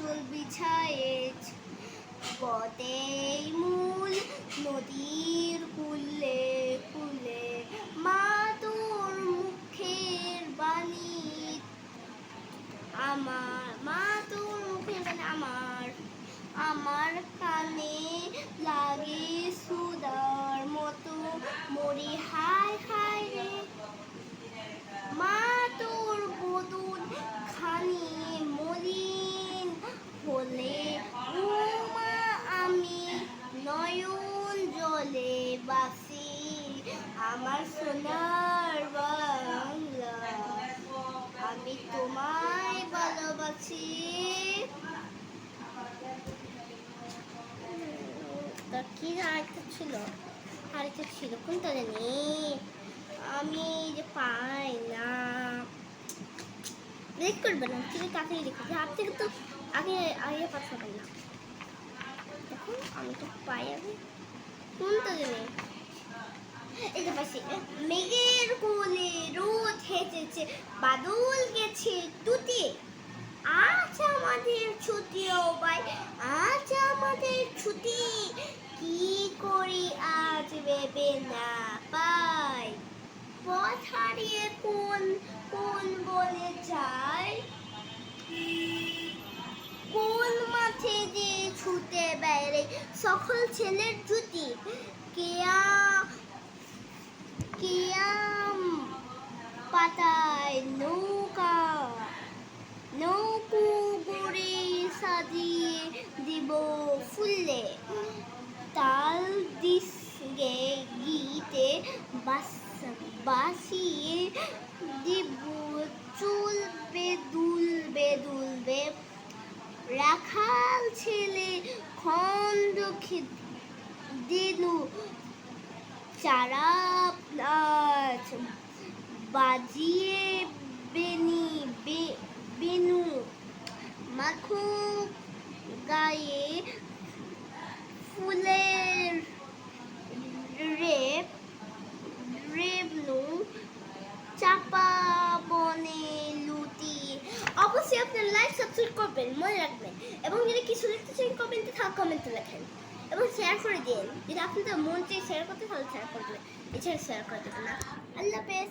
চুল বিছায়ে পথেই মূল নদীর কূলে কূলে মা তোর মুখের বাণী আমার মা তোর মুখের বাণী আমার কানে লাগে সুদার মতো মরি হায় হায় রে মা তোর বদন খানি মলিন হলে ও মা আমি নয়ন জলে বাসি আমার সোনার বাংলা আমি তোমায় ভালোবাসি। তা কি আরেকটা ছিল কোনটা জানি আমি যে পাই না। রেড করবে না তুমি তাড়াতাড়ি রেখে আপনি তো আগে আগে পাঠাবেন না। দেখুন আমি তো পাই আমি কোনটা জানি এই যে পাশে মেঘের কোলে রোদ হেঁটেছে বাদল গেছে টুটি আজ আমাদের ছুটি ও ভাই আজ আমাদের ছুটি কি করি আজ ভেবে না পাই পথ হারিয়ে কোন কোন বলে যায় কোন মাঠে যে ছুটে বেড়ে সকল ছেলের জুটি কেয়াম পাতায় নৌকো গড়ে সাজিয়ে দিব ফুলে তাল দিসগে গীতে বাসিয়ে দিব চুলবে দুলবে রাখাল ছেলে খন্ড দিনু চারাপ নাচ বাজিয়ে বেনু মাখো গায়ে ফুলের রেবনু চাপা বনে লুটি। অবশ্যই আপনার লাইক সাবস্ক্রাইব করবেন মনে রাখবেন এবং যদি কিছু লিখতে চান কমেন্টে কমেন্টে লেখেন এবং শেয়ার করে দিন যদি আপনাদের মন চেয়ে শেয়ার করতে তাহলে শেয়ার করবেন এছাড়া শেয়ার করে দেবেন না। আল্লাহ হাফেজ।